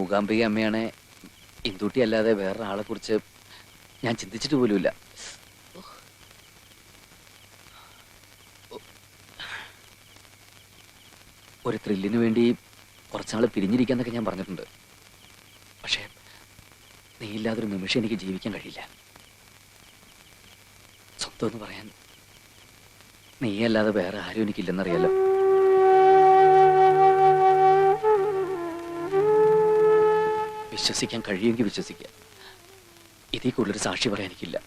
മൂകാംബിക അമ്മയാണ് ഇന്ദൂട്ടി അല്ലാതെ വേറൊരാളെ കുറിച്ച് ഞാൻ ചിന്തിച്ചിട്ട് പോലുമില്ല. ഒരു ത്രില്ലിന് വേണ്ടി കുറച്ചാൾ പിരിഞ്ഞിരിക്കാന്നൊക്കെ ഞാൻ പറഞ്ഞിട്ടുണ്ട്. പക്ഷേ നീ ഇല്ലാതൊരു നിമിഷം എനിക്ക് ജീവിക്കാൻ കഴിയില്ല. സ്വന്തം എന്ന് പറയാൻ നീ അല്ലാതെ വേറെ ആരും എനിക്കില്ലെന്നറിയാലോ. വിശ്വസിക്കാൻ കഴിയുമെങ്കിൽ വിശ്വസിക്കുക. ഇതിൽ കൂടുതലൊരു സാക്ഷി പറയാൻ എനിക്കില്ല.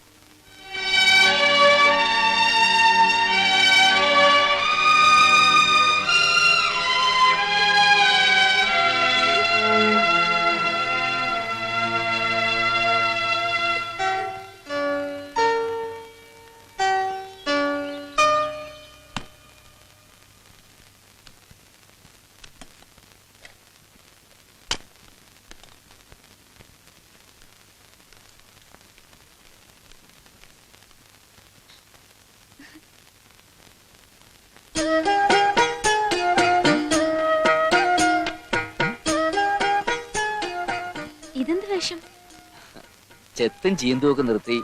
ചെത്തും ചീന്തുമൊക്കെ നിർത്തി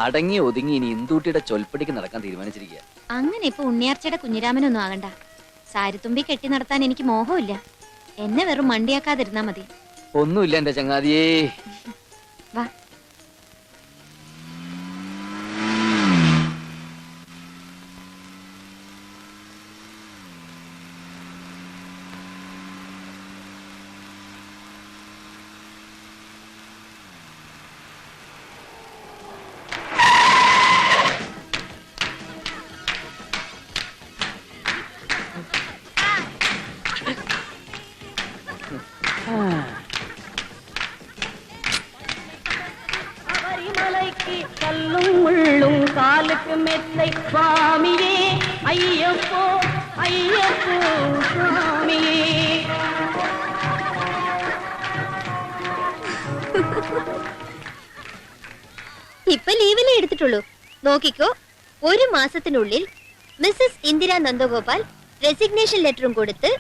അടങ്ങി ഒതുങ്ങി ഇനി ഇന്ദൂട്ടിയുടെ ചൊൽപ്പടിക്ക് നടക്കാൻ തീരുമാനിച്ചിരിക്കുക. അങ്ങനെ ഇപ്പൊ ഉണ്ണിയാർച്ചയുടെ കുഞ്ഞിരാമനൊന്നും ആകണ്ട. സാരിത്തുമ്പി കെട്ടി നടത്താൻ എനിക്ക് മോഹമില്ല. എന്നെ വെറും മണ്ടിയാക്കാതിരുന്നാ മതി. ഒന്നുമില്ല എന്റെ ചങ്ങാതിയേ. വാ. கல்லும் முள்ளும் காலுக்கு மெத்தை சுவாமியே ஐயப்போ ஐயப்போ சுவாமியே. ഇപ്പൊ ലീവിലേ എടുത്തിട്ടുള്ളൂ. നോക്കിക്കോ, ഒരു മാസത്തിനുള്ളിൽ മിസ്സസ് ഇന്ദിര നന്ദഗോപാൽ റെസിഗ്നേഷൻ ലെറ്ററും കൊടുത്ത്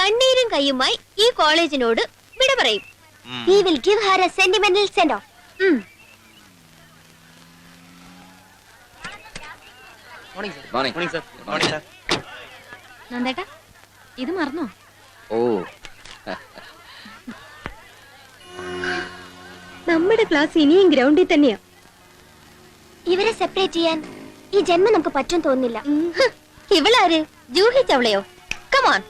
കണ്ണീരും കയ്യുമായി ഈ കോളേജിനോട് വിട പറയും. We will give her a sentimental send off. നന്ദേട്ടാ, ഇത് മറന്നോ? ഓ, നമ്മുടെ ക്ലാസ് ഇനിയും ഗ്രൗണ്ടിൽ തന്നെയാ. ഇവരെ സെപ്പറേറ്റ് ചെയ്യാൻ ഈ ജന്മം നമുക്ക് പറ്റും തോന്നില്ല. ഇവളാര്? ജൂഹി ചവളയോ? കമോൺ.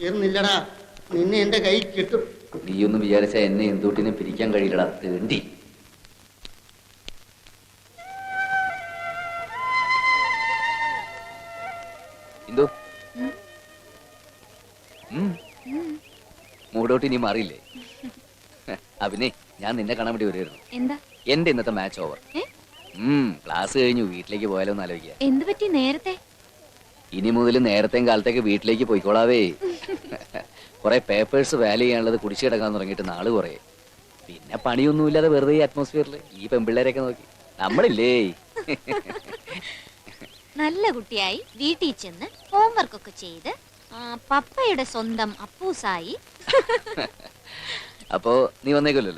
തീർന്നില്ലടാ, നിന്നെ എന്റെ കൈ കിട്ടും. നീയൊന്നും വിചാരിച്ച എന്നെ എന്തൂട്ടിനെ പിരിക്കാൻ കഴിയില്ലടാ തേണ്ടി. എന്തോ മൂടോട്ടി നീ മാറിയില്ലേ? അഭിനേ, ഞാൻ നിന്നെ കാണാൻ വേണ്ടി വരുമായിരുന്നു. എന്താ? എന്റെ ഇന്നത്തെ മാച്ച് ഓവർ. ക്ലാസ് കഴിഞ്ഞു, വീട്ടിലേക്ക് പോയാലോ എന്ന് ആലോചിക്കുക. എന്ത് പറ്റി നേരത്തെ? ഇനി മുതൽ നേരത്തെയും കാലത്തേക്ക് വീട്ടിലേക്ക് പോയിക്കോളാവേ. കുറെ പേപ്പേഴ്സ് വാല്യൂ ചെയ്യാനുള്ളത് കുടിച്ചു കിടക്കാൻ തുടങ്ങിയിട്ട് നാള് കുറെ. പിന്നെ പണിയൊന്നുമില്ലാതെ വെറുതെ ഈ അറ്റ്മോസ്ഫിയറിൽ ഈ പെമ്പിള്ളേരൊക്കെ നോക്കി നമ്മളില്ലേ. നല്ല കുട്ടിയായി വീട്ടിൽ ചെന്ന് ഹോംവർക്ക് ഒക്കെ ചെയ്ത് പപ്പയുടെ സ്വന്തം അപ്പൂസായി. അപ്പോ നീ വന്നേക്കല്ലോ?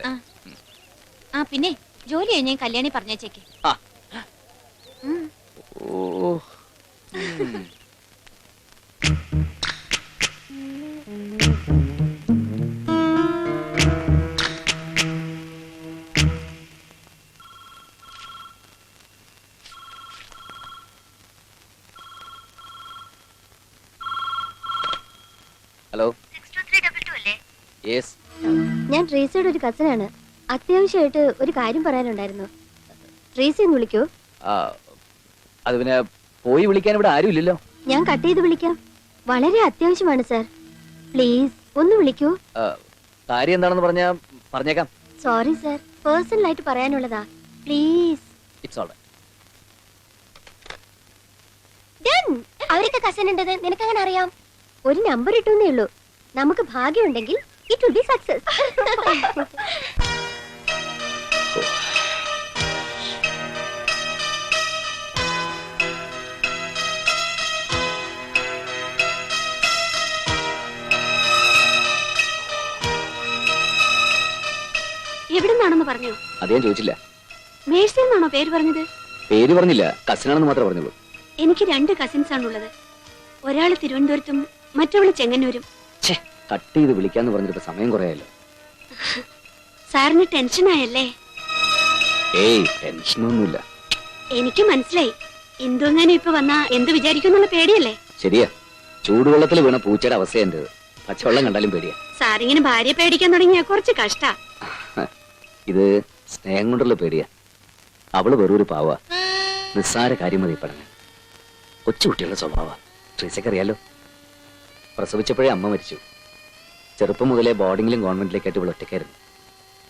ആ പിന്നെ ജോലി കഴിഞ്ഞ കല്യാണി പറഞ്ഞേച്ചേക്ക്. ഓ യെസ്. ഞാൻ ട്രീസിയുടെ ഒരു കസിനാണ്. അത്യാവശ്യമായിട്ട് ഒരു കാര്യം പറയാനുണ്ടായിരുന്നു. ട്രീസി ഒന്ന് വിളിക്കൂ. അത് പിന്നെ പോയി വിളിക്കാൻ ഇവിടെ ആരും ഇല്ലല്ലോ. ഞാൻ കട്ട് ചെയ്ത് വിളിക്കാം. വളരെ അത്യാവശ്യമാണ് സർ. പ്ലീസ് ഒന്ന് വിളിക്കൂ. കാര്യം എന്താണെന്ന് പറഞ്ഞേക്കാം. സോറി സർ, പേഴ്സണൽ ആയിട്ട് പറയാനുള്ളതാ. പ്ലീസ്. It's all right. അവരൊക്കെ കസിൻ ഉണ്ടെന്ന് നിനക്ക് അങ്ങനെ അറിയാം? ഒരു നമ്പർ ഇട്ടുന്നേ ഉള്ളൂ. നമുക്ക് ഭാഗ്യമുണ്ടെങ്കിൽ ഇറ്റ് വിൽ ബി സക്സസ്. എവിടുന്നാണെന്ന് പറഞ്ഞോ? അത് ഞാൻ ചോദിച്ചില്ല. മേഴ്സി എന്നാണോ പേര് പറഞ്ഞത്? പേര് പറഞ്ഞില്ല, കസിനാണെന്ന് മാത്രമേ പറഞ്ഞുള്ളൂ. എനിക്ക് 2 കസിൻസ് ആണുള്ളത്. ഒരാള് തിരുവനന്തപുരത്തും മറ്റവള് ചെങ്ങന്നൂരും. കട്ട് ചെയ്ത് വിളിക്കാന്ന് പറഞ്ഞിട്ട് സമയം കുറയാലോ. സാറിന് ടെൻഷനായല്ലേ? ഏയ് ടെൻഷനൊന്നുമില്ല. എനിക്ക് മനസ്സിലായി. എന്തുങ്ങാനും ഇപ്പൊ വന്നാ എന്ത് വിചാരിക്കുന്നുള്ള പേടിയല്ലേ? ശരിയാ, ചൂടുവെള്ളത്തിൽ വീണ പൂച്ചയുടെ അവസ്ഥ എന്റേത്. പച്ചവെള്ളം കണ്ടാലും പേടിയാ. സാറിങ്ങനെ ഭാര്യ പേടിക്കാൻ തുടങ്ങിയ കുറച്ച് കഷ്ടാ. ഇത് സ്നേഹം കൊണ്ടുള്ള പേടിയാ. അവള് വെറൊരു പാവ. നിസ്സാര കാര്യം മതി പഠനം. കൊച്ചുകുട്ടികളുടെ സ്വഭാവ ട്രീസയ്ക്ക് അറിയാലോ. പ്രസവിച്ചപ്പോഴേ അമ്മ മരിച്ചു. ചെറുപ്പം മുതലേ ബോർഡിങ്ങിലും ഗവൺമെന്റിലേക്കായിട്ട് ഇവൾ ഒറ്റയ്ക്കായിരുന്നു.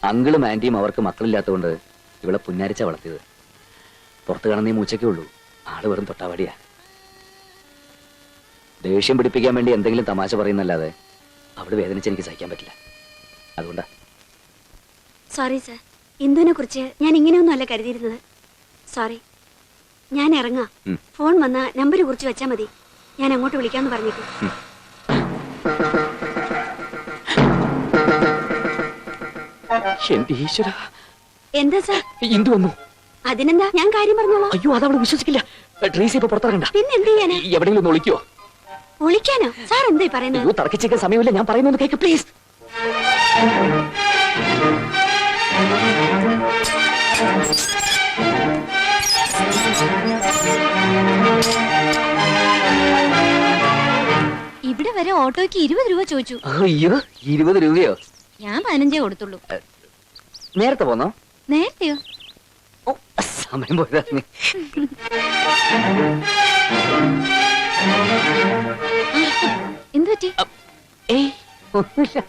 അങ്കിളും ആന്റിയും അവർക്ക് മക്കളില്ലാത്തതുകൊണ്ട് ഇവളെ പുന്നാരിച്ച വളർത്തിയത്. പുറത്ത് കാണുന്ന ഈ മൂച്ചയ്ക്കേ ഉള്ളൂ. ആള് വെറും തൊട്ടാവാടിയാ. ദേഷ്യം പിടിപ്പിക്കാൻ വേണ്ടി എന്തെങ്കിലും തമാശ പറയുന്നല്ലാതെ അവള് വേദനിച്ച് എനിക്ക് സഹിക്കാൻ പറ്റില്ല. അതുകൊണ്ടാ. സോറി സർ, ഇന്ദുവിനെ കുറിച്ച് ഞാൻ ഇങ്ങനെയൊന്നും അല്ല കരുതിയിരുന്നത്. സോറി. ഞാൻ ഇറങ്ങാം. ഫോൺ വന്ന നമ്പർ കുറിച്ച് വെച്ചാ മതി. ഞാൻ അങ്ങോട്ട് വിളിക്കാന്ന് പറഞ്ഞേക്കും. എന്റെ ഈശ്വര, എന്താ സാർ? ഇന്ദു വന്നു. അതിനെന്താ, ഞാൻ കാര്യം പറഞ്ഞോളാം. അയ്യോ, അതവള് വിശ്വസിക്കില്ല. ട്രീസി ഇപ്പൊ പുറത്തിറങ്ങണ്ട. പിന്നെ എന്ത് ചെയ്യാനാ? എവിടെയെങ്കിലും ഒന്ന് ഒളിക്കോ? ഒളിക്കാനോ? സാർ എന്തായി പറയുന്നത്? അയ്യോ, തർക്കിച്ചിരിക്കാൻ സമയമില്ല. ഞാൻ പറയുന്നത് കേക്ക് പ്ലീസ്. ഇവിടെ വരെ ഓട്ടോയ്ക്ക് 20 രൂപ ചോദിച്ചു. അയ്യോ, 20 രൂപയോ? ഞാൻ 15 കൊടുത്തുള്ളൂ. നേരത്തെ പോന്നോ? നേരത്തെയോ? ഓ, സമയം പോയതാ. എന്തു പറ്റി? ഏയ് ഒന്നുമില്ല.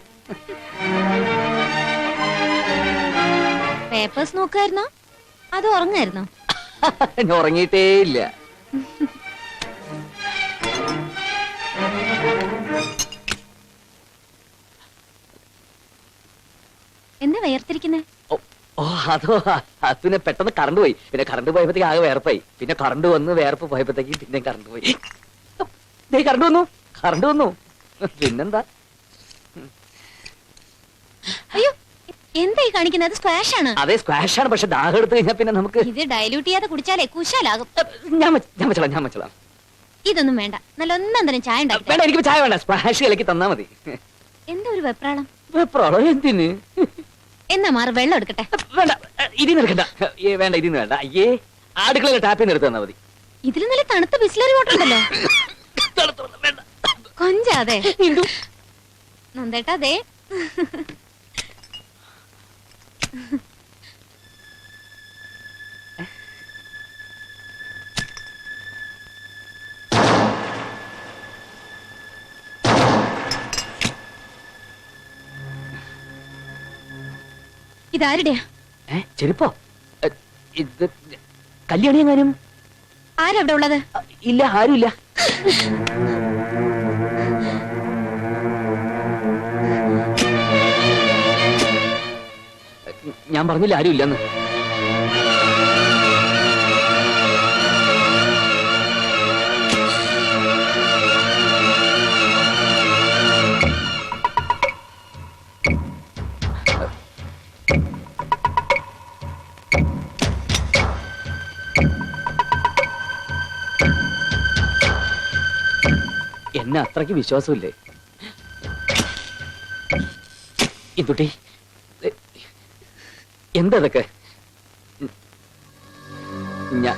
പേപ്പേഴ്സ് നോക്കായിരുന്നോ അതോ ഉറങ്ങായിരുന്നോ? ഞാൻ ഉറങ്ങിയിട്ടേ ഇല്ല. എന്താ വേർതിരിക്കുന്നേ? ഓ, അതോ, അത് പിന്നെ പെട്ടെന്ന് കറണ്ട് പോയി. പിന്നെ കറണ്ട് പോയപ്പോഴത്തേക്ക് ആകെ വേർപ്പായി. പിന്നെ കറണ്ട് വന്ന് വേർപ്പ് പോയപ്പോഴത്തേക്ക് പിന്നെ കറണ്ട് പോയി. കറണ്ട് വന്നു. പിന്നെന്താ? അയ്യോ, എന്തായി കാണിക്കുന്നത്? സ്ക്വാഷ് ആണ്. അതെ, സ്ക്വാഷ് ആണ്. പക്ഷെ ദാഹം എടുത്തു കഴിഞ്ഞാൽ പിന്നെ നമുക്ക് ഇത് ഡൈല്യൂട്ട് ചെയ്യാതെ കുടിച്ചാലേ കുശാലാകും. ഞാൻ വെച്ചോളാം. ഇതൊന്നും വേണ്ട. നല്ല ഒന്നാം തരം ചായ ഉണ്ടാക്കി. വേണ്ട, എനിക്ക് ചായ വേണ്ട. സ്ക്വാഷ് കലക്കി തന്നാ മതി. എന്താ ഒരു വെപ്രാളം? വെപ്രാളം എന്തിന്? എന്നാ മാറി വെള്ളം എടുക്കട്ടെ. വേണ്ട, ഇതിന്ന് എടുക്കണ്ട. വേണ്ട, ഇതിന്ന് വേണ്ട. അയ്യേ, അടുക്കള ടാപ്പിൽ നിന്ന് എടുത്ത് തന്നാ മതി. ഇതിൽ നല്ല തണുത്ത ബിസ്ലറി വാട്ടർ ഉണ്ടല്ലോ. വേണ്ട, കൊഞ്ചാതെ നന്ദേട്ടാ. അതെ, ഇതാരുടെയാ? ചെരുപ്പോ? ഇത് കല്യാണി എങ്ങാനും? ആരവിടെ ഉള്ളത്? ഇല്ല, ആരുമില്ല. ഞാൻ പറഞ്ഞില്ല ആരുമില്ലെന്ന്. എന്നെ അത്രയ്ക്ക് വിശ്വാസമില്ലേ ഇന്തുട്ടി? എന്തതൊക്കെ? ഞാൻ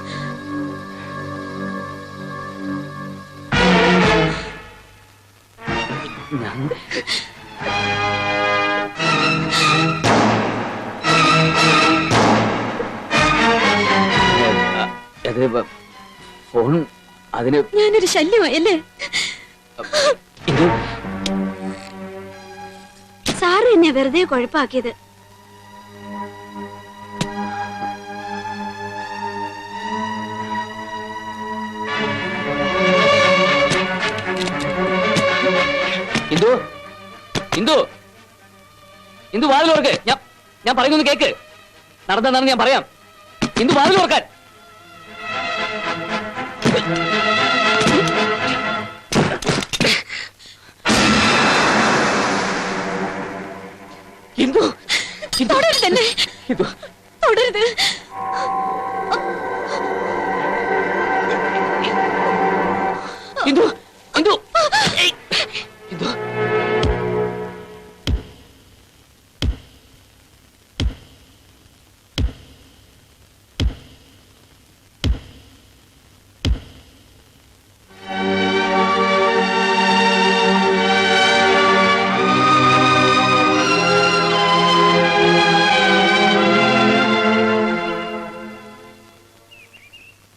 ഫോൺ അതിന് ഞാനൊരു ശല്യമായല്ലേ? ഇന്ദു, സാറ് എന്നെ വെറുതെ കുഴപ്പാക്കിയത്. ഇന്ദു, ഇന്ദു, ഇന്ദു വാതിൽ തുറക്ക്. ഞാൻ പറയുന്നു കേക്ക്. നടന്നെന്താണെന്ന് ഞാൻ പറയാം. ഇന്ദു വാതിൽ തുറക്കാൻ. ഇന്ദു, തുടരുത് എന്നെ. ഇന്ദു, തുടരുത്. ഇന്ദു, ഇന്ദു, ഏയ്, ഇന്ദു.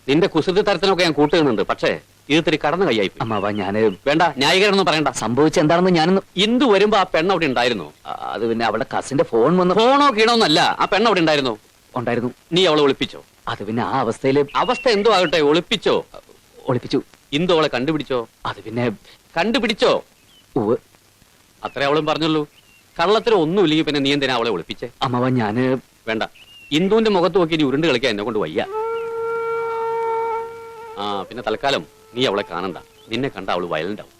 നിന്റെ കുസൃതി തരത്തിനൊക്കെ ഞാൻ കൂട്ടുന്നുണ്ട്, പക്ഷേ ഇത് ഇത്തിരി കടന്നു കൈയായി. അമ്മാവാ, ഞാന് വേണ്ട, ന്യായീകരണം പറയണ്ട. സംഭവിച്ച എന്താണെന്ന് ഞാനൊന്ന് ഇന്ദു വരുമ്പോ ആ പെണ്ണ് അവിടെ ഉണ്ടായിരുന്നു. അത് പിന്നെ അവളുടെ കസിന്റെ ഫോൺ വന്ന് ഫോണോ കീണോന്നല്ല, ആ പെണ്ണ് അവിടെ ഉണ്ടായിരുന്നു. ഉണ്ടായിരുന്നു. നീ അവളെ ഒളിപ്പിച്ചോ? അത് പിന്നെ ആ അവസ്ഥയില് അവസ്ഥ എന്തോ ആകട്ടെ, ഒളിപ്പിച്ചോ? ഒളിപ്പിച്ചു. ഇന്ദു അവളെ കണ്ടുപിടിച്ചോ? അത് പിന്നെ കണ്ടുപിടിച്ചോ? ഉവ്. അത്രേ അവളും പറഞ്ഞുള്ളൂ. കള്ളത്തിന് ഒന്നും ഇല്ലെങ്കിൽ പിന്നെ നീ എന്തിനാ അവളെ ഒളിപ്പിച്ചേ? അമ്മാവാ, ഞാന് വേണ്ട, ഇന്ദുവിന്റെ മുഖത്ത് നോക്കി ഇനി ഉരുണ്ട് കളിക്കാൻ എന്നെ കൊണ്ട് വയ്യ. ആ പിന്നെ തൽക്കാലം നീ അവളെ കാണണ്ട. നിന്നെ കണ്ട അവള് വയലന്റ് ആവും.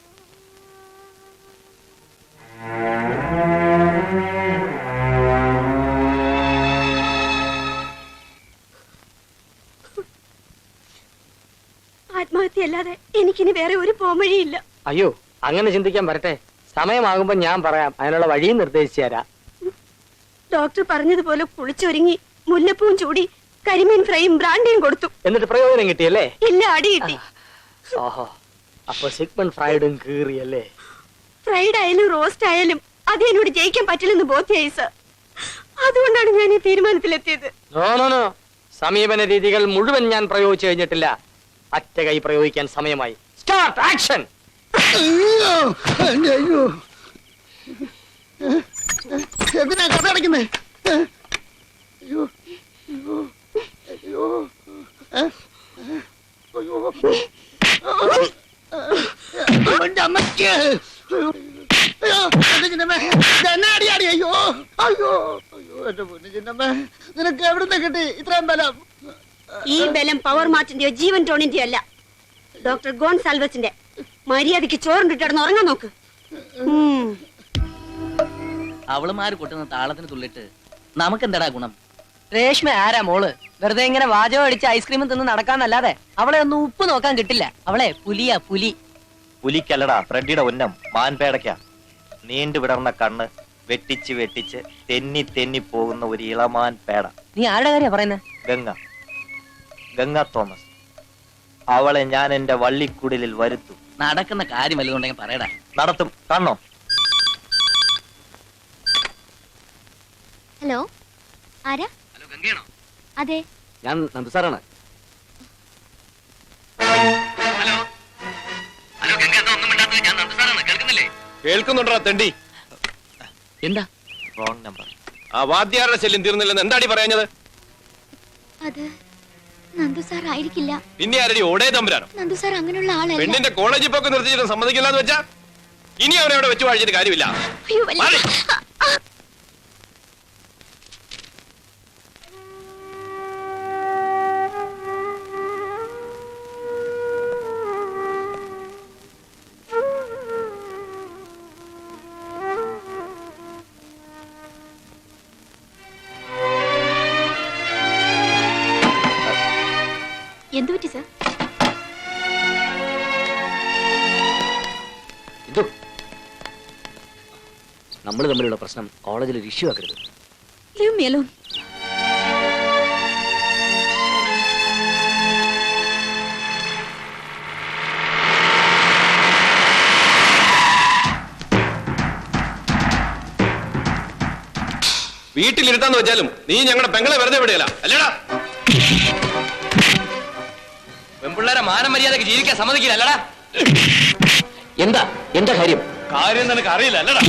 ആത്മഹത്യയല്ലാതെ എനിക്കിനി വേറെ ഒരു പോംവഴിയില്ല. അയ്യോ, അങ്ങനെ ചിന്തിക്കാൻ വരട്ടെ. സമയമാകുമ്പോ ഞാൻ പറയാം, അതിനുള്ള വഴിയും നിർദ്ദേശിച്ചു തരാം. ഡോക്ടർ പറഞ്ഞതുപോലെ കുളിച്ചൊരുങ്ങി മുല്ലപ്പൂവും ചൂടി കരിമീൻ ഫ്രൈയും ബ്രാൻഡിയും കൊടുത്തു. എന്നിട്ട് പ്രയോജനം കിട്ടിയല്ലേ? ഇല്ല, അടി കിട്ടി. ഓഹോ, അപ്പൊ സിഗ്മണ്ട് ഫ്രൈഡും കീറിയല്ലേ? ഫ്രൈഡ് ആയാലും റോസ്റ്റ് ആയാലും അത് എന്നോട് ജയിക്കാൻ പറ്റില്ലെന്ന് ബോധ്യായി സർ. അതുകൊണ്ടാണ് ഞാൻ ഈ തീരുമാനത്തിലെത്തിയത്. നോ നോ നോ, സമീപന രീതികൾ മുഴുവൻ ഞാൻ പ്രയോഗിച്ചു കഴിഞ്ഞിട്ടില്ല. അറ്റ കൈ പ്രയോഗിക്കാൻ സമയമായി. Start action. അയ്യോ, എന്തിനാ കഥ അടയ്ക്കുന്നേ? അയ്യോ, അയ്യോ, അയ്യോ, അയ്യോ, എന്റെ അമ്മയ്ക്ക്. അയ്യോ, എന്റെ ചിന്നമ്മേ, എന്നെ അടിയാടി. അയ്യോ, അയ്യോ, അയ്യോ, എന്റെ പൊന്നു ചിന്നമ്മേ, നിനക്ക് എവിടുന്ന് കിട്ടി ഇത്രയും ബലം? ഈ ബലം പവർ മാർട്ടിന്റെയോ ജീവൻ ടോണിന്റെയോ അല്ല, ഡോക്ടർ ഗോൺസാൽവസിന്റെ. മര്യാദയ്ക്ക് ചോറിട്ടിടന്ന് ഉറങ്ങാൻ നോക്ക്. അവളുമാര് കൊട്ടുന്ന താളത്തിന് തുള്ളിട്ട് നമുക്കെന്താടാ ഗുണം? രേഷ്മ ആരാ മോള്? വെറുതെ ഇങ്ങനെ വാചകം അടിച്ച് ഐസ്ക്രീമും തിന്ന് നടക്കാന്നല്ലാതെ അവളെ ഒന്നും ഉപ്പ് നോക്കാൻ കിട്ടില്ല. അവളെ പുലിയാ, പുലി. പുലിക്കല്ലടാ, ഫ്രെഡിയുടെ ഉന്നം മാൻപേടയ്ക്കാ. നീണ്ടു വിടർന്ന കണ്ണ് വെട്ടിച്ച് വെട്ടിച്ച് തെന്നി തെന്നി പോകുന്ന ഒരു ഇളമാൻ പേട. നീ ആരുടെ കാര്യ പറയുന്നത്? ഗംഗ, ഗംഗ തോമസ്. അവളെ ഞാൻ എന്റെ വള്ളിക്കുടലിൽ വരുത്തും. നടക്കുന്ന കാര്യം വല്ലതുണ്ടെങ്കിൽ പറയടാ. നടത്തും, കാണണോ? ഹലോ, ആരാ? ഹലോ, ഗംഗയാണോ? അതെ. ഞാൻ നന്ദു സാറാണ്. ഹലോ, ഹലോ, ഗംഗ എന്താ ഒന്നും മിണ്ടാത്തത്? ഞാൻ നന്ദു സാറാണ്. കേൾക്കുന്നില്ലേ? കേൾക്കുന്നുണ്ടോ തെണ്ടി? എന്താ? Wrong number. ആ വാദ്യാരുടെ ശല്യം തീർന്നില്ലെന്ന് എന്താടി പറഞ്ഞത്? അത് നന്ദു സാർ ആയിരിക്കില്ല. പിന്നെ ആരടി ഓടേ തമ്പുരാനോ? നന്ദു സാർ അങ്ങനെയുള്ള ആളല്ല. പെണ്ണിന്റെ കോളേജിൽ പോക്ക് നിർത്തിയിട്ട് സമ്മതിക്കില്ല എന്ന് വെച്ചാ ഇനി അവനെ അവിടെ വെച്ച് വാഴിച്ചിട്ട് കാര്യമില്ല. അയ്യോ, വല്ല- മാറി. എന്തു പറ്റി സർ? ഇന്ദു, നമ്മൾ തമ്മിലുള്ള പ്രശ്നം കോളേജിൽ ഒരു ഇഷ്യൂ ആക്കരുത്. Leave me alone. വീട്ടിലിരുത്താന്ന് വെച്ചാലും നീ ഞങ്ങളുടെ പെങ്ങളെ വെറുതെ വിടുകയില്ല അല്ലേടാ? പിള്ളേരെ മാനമര്യാദക്ക് ജീവിക്കാൻ സമ്മതിക്കില്ല അല്ലടാ. എന്താ കാര്യം? കാര്യം നിനക്ക് അറിയില്ല അല്ലടാ.